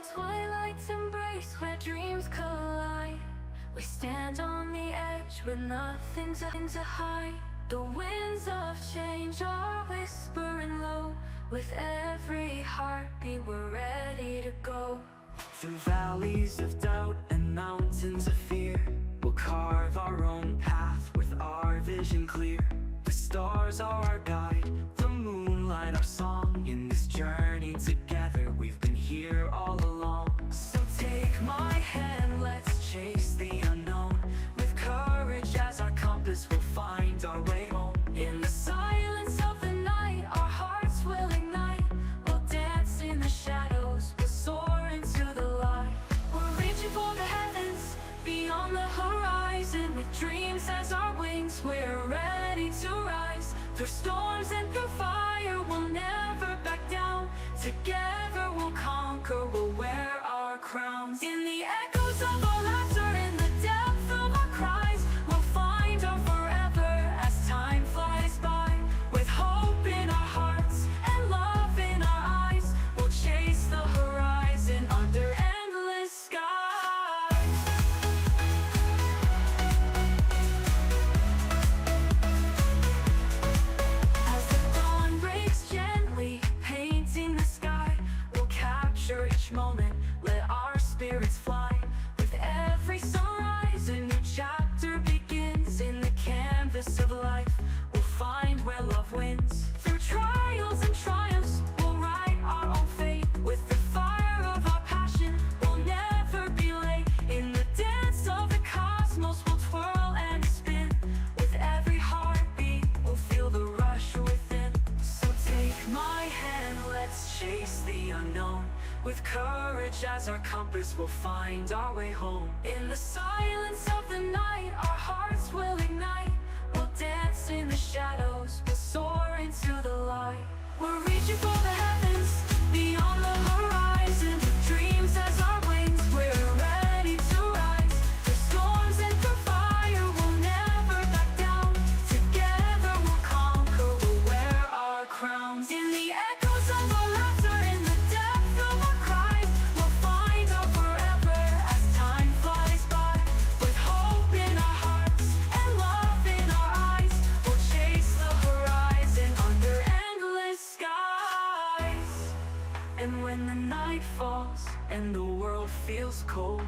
Twilight's embrace where dreams collide. We stand on the edge with nothing to hide. The winds of change are whispering low. With every heartbeat we're ready to go. Through valleys of doubt and mountains of fear, we'll carve our own path with our vision clear. The stars are our guide, the moonlight our song. In this journey together we've been here all along. So take my hand, let's chase the unknown. With courage as our compass we'll find our way home. In the silence of the night our hearts will ignite. We'll dance in the shadows, we'll soar into the light. We're reaching for the heavens, beyond the horizon. With dreams as our wings we're ready to rise. Through storms and through fire we'll never back down. Together we'll conquer, we'll wear our crowns. In the echoes of our laughter, in the depth of our cries, we'll find our forever as time flies by. With hope in our hearts and love in our eyes, we'll chase the horizon under endless skies. As the dawn breaks gently, painting the sky, we'll capture each moment, let our spirits fly. With every sunrise a new chapter begins. In the canvas of life we'll find where love wins. Through trials and triumphs we'll write our own fate. With the fire of our passion we'll never be late. In the dance of the cosmos we'll twirl and spin. With every heartbeat we'll feel the rush within. So take my hand, let's chase the unknown. With courage as our compass we'll find our way home. In the silence of the night our hearts will ignite. We'll dance in the shadows, we'll soar into the light. We're reaching for the heavens, beyond the horizon. With dreams as our wings we're ready to rise. Through storms and through fire we'll never back down. Together we'll conquer, we'll wear our crowns. In the echoes of our laughter, in the depth of our cries, we'll find our forever as time flies by. With hope in our hearts and love in our eyes, we'll chase the horizon under endless skies. And when the night falls and the world feels cold,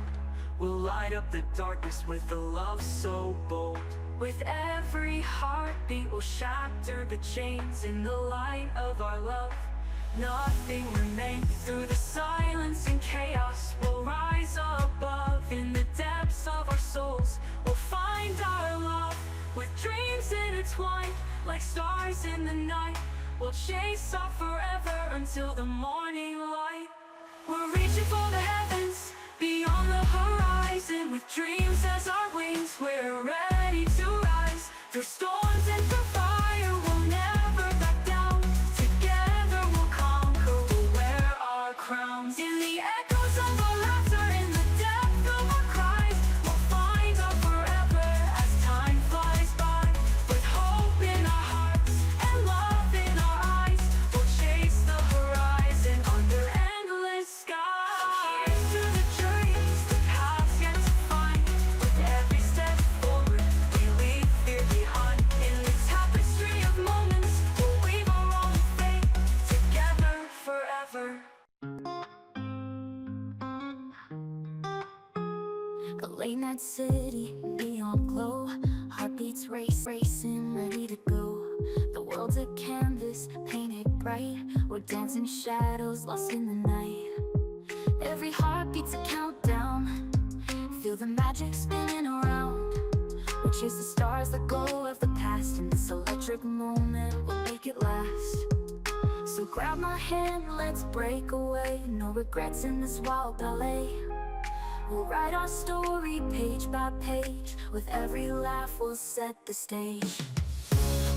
we'll light up the darkness with a love so bold. With every heartbeat we'll shatter the chains. In the light of our love nothing remains. Through the silence and chaos we'll rise above. In the depths of our souls we'll find our love. With dreams intertwined like stars in the night, we'll chase our forever until the morning light. We're reaching for the heavens, beyond the horizon. With dreams as our wings we're ready to rise. Through storms and through fire we'll never back down. Together we'll conquer, we'll wear our crowns. In the echoes of our laughter, in the depth of our cries, we'll find our forever as time flies by. With hope in our hearts and love in our eyes, we'll chase the horizon under endless skies. Here's to the journeys, the paths yet to find. With every step forward we leave fear behind. In the tapestry of moments we'll weave our own fate. Together forever. A late night city, neon glow, heartbeats racing, ready to go. The world's a canvas, painted bright. We're dancing shadows, lost in the night. Every heartbeat's a countdown. Feel the magic spinning around. We'll chase the stars, the glow of the past. In this electric moment, we'll make it last. So grab my hand, let's break away. No regrets in this wild ballet. We'll write our story page by page. With every laugh we'll set the stage.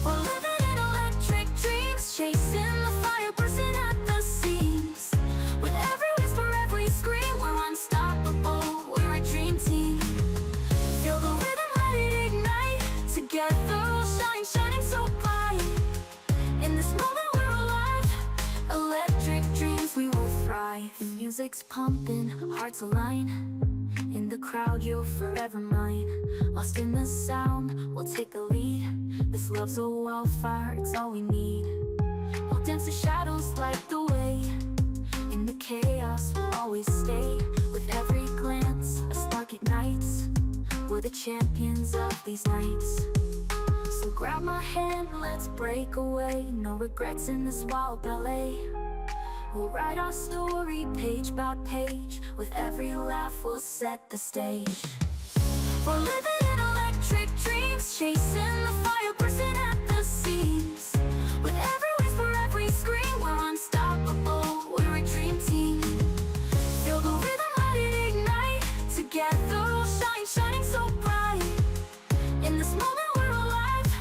We're living in electric dreams, chasing the fire, bursting at the seams. With every whisper, every scream, we're unstoppable, we're a dream team. Feel the rhythm, let it ignite. Together we'll shine, shining so bright. In this moment we're alive, electric dreams we will thrive. life. The music's pumping, hearts align. In the crowd, you're forever mine. Lost in the sound, we'll take a lead. This love's a wildfire, it's all we need. We'll dance the shadows, light the way. In the chaos, we'll always stay. With every glance, a spark ignites. We're the champions of these nights. So grab my hand, let's break away. No regrets in this wild ballet. We'll write our story page by page. With every laugh we'll set the stage. We're living in electric dreams, chasing the fire, bursting at the seams. With every whisper, every scream, we're unstoppable, we're a dream team. Feel the rhythm, let it ignite. Together we'll shine, shining so bright. In this moment we're alive,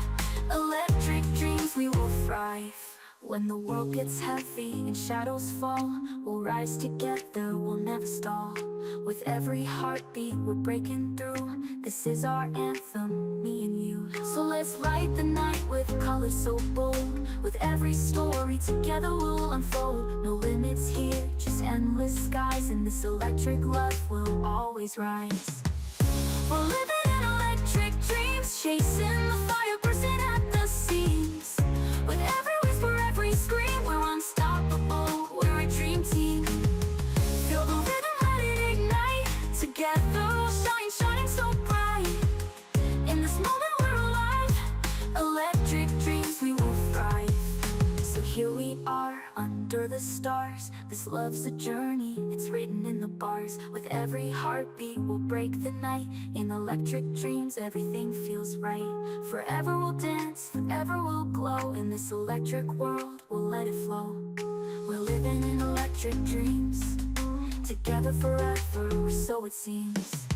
electric dreams, we will thrive. When the world gets heavy and shadows fall, we'll rise together, we'll never stall. With every heartbeat we're breaking through. This is our anthem, me and you. So let's light the night with colors so bold. With every story together we'll unfold. No limits here, just endless skies. In this electric love we'll always rise. We're living in electric dreams, chasing the fire, bursting at the seams. With every whisper, every scream, we're unstoppable, we're a dream team. Feel the rhythm, let it ignite. Together we'll shine, shining so bright. In this moment we're alive, electric dreams, we will thrive. So here we are, under the stars. This love's a journey, it's written in the bars. With every heartbeat we'll break the night. In electric dreams everything feels right. Forever we'll dance, forever we'll glow. In this electric world we'll let it flow. We're living in electric dreams, together forever, so it seems.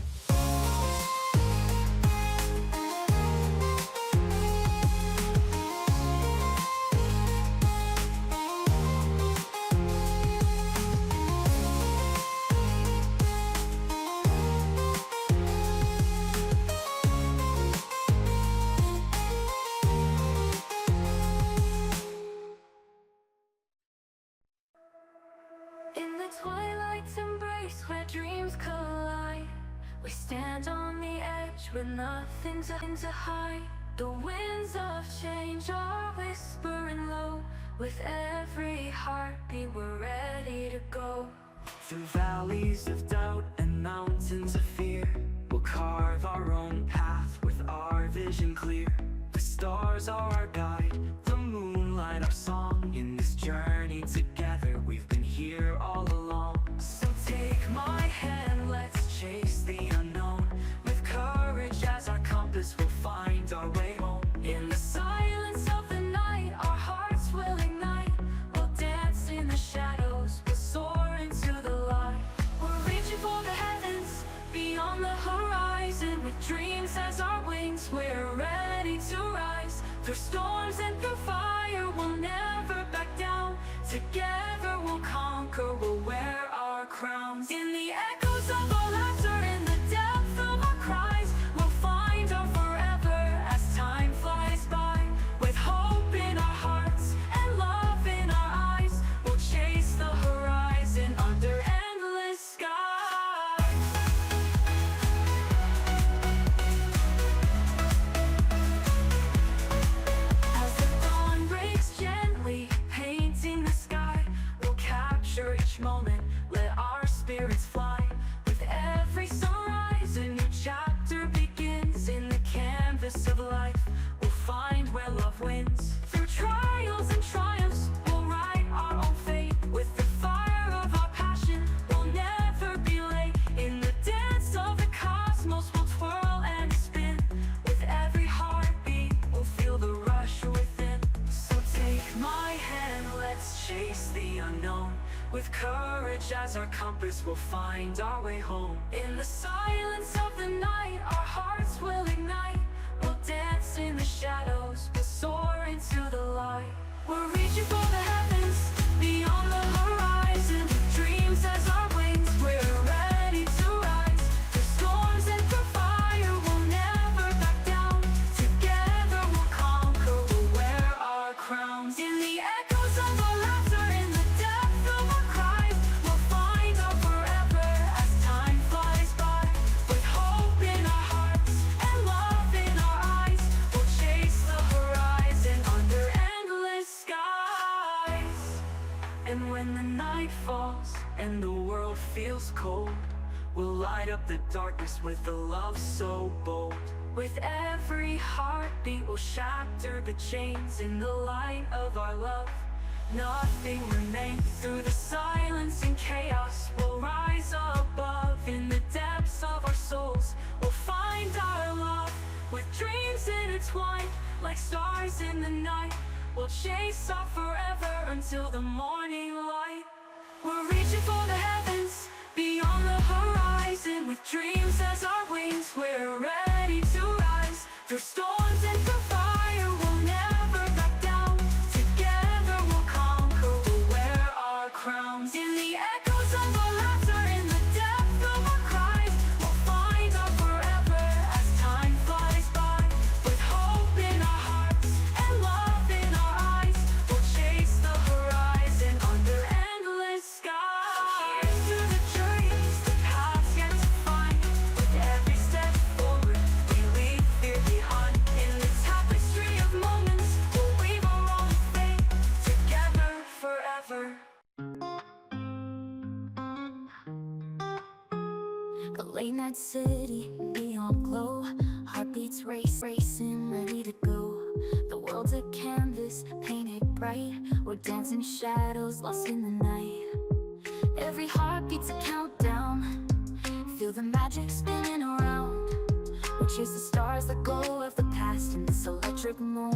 In the twilight's embrace where dreams collide, we stand on the edge with nothing to hide. The winds of change are whispering low. With every heartbeat we're ready to go. Through valleys of doubt and mountains of fear, we'll carve our own path with our vision clear. The stars are our guide, the moonlight our song. In this journey together we've been here all along. So take my hand, let's chase the unknown. With courage as our compass we'll find our way home. In the silence of the night our hearts will ignite. We'll dance in the shadows, we'll soar into the light. We're reaching for the heavens, beyond the horizon. With dreams as our wings we're ready to rise. Through storms and through fire we'll never back down. Together we'll conquer, we'll wear our crowns. In the echoes of our laughter, in the depth of our cries, we'll find our forever as time flies by. With hope in our hearts and love in our eyes, we'll chase the horizon under endless skies. As the dawn breaks gently, painting the sky, we'll capture each moment, let our spirits fly. With every sunrise a new chapter begins. In the canvas of life we'll find where love wins. Through trials and triumphs we'll write our own fate. With the fire of our passion we'll never be late. In the dance of the cosmos we'll twirl and spin. With every heartbeat we'll feel the rush within. So take my hand, let's chase the unknown. With courage as our compass we'll find our way home. In the silence of the night our hearts will ignite. We'll dance in the shadows, we'll soar into the light. We're reaching for the heavens, beyond the horizon. With dreams as our wings we're ready to rise. Through storms and through fire we'll never back down. Together we'll conquer, we'll wear our crowns. In the echoes of our laughter, in the depth of our cries, we'll find night falls and the world feels cold, we'll light up the darkness with a love so bold. With every heartbeat we'll shatter the chains in the light of our love. Nothing remains. Through the silence and chaos we'll rise above. In the depths of our souls we'll find our love. With dreams intertwined like stars in the night, we'll chase on forever until the morning light. We're reaching for the heavens, beyond the horizon. With dreams as our wings, we're ready to rise. Through storms and through fire, we'll never back down. Together we'll conquer, we'll wear our crowns. In the echoes of our laughter, in the depth of our cries, we'll find our forever as time flies by. With hope in our hearts and love in our eyes, we'll chase the horizon under endless skies. Here's to the journeys, the paths yet to find. With every step forward, we leave fear behind. In the tapestry of moments, we'll weave our own fate. Together forever. The late night city, neon glow, heartbeats racing, ready to go. The world's a canvas, painted bright. We're dancing shadows, lost in the night. Every heartbeat's a countdown. Feel the magic spinning around. We'll chase the stars, let go of the past in this electric moment.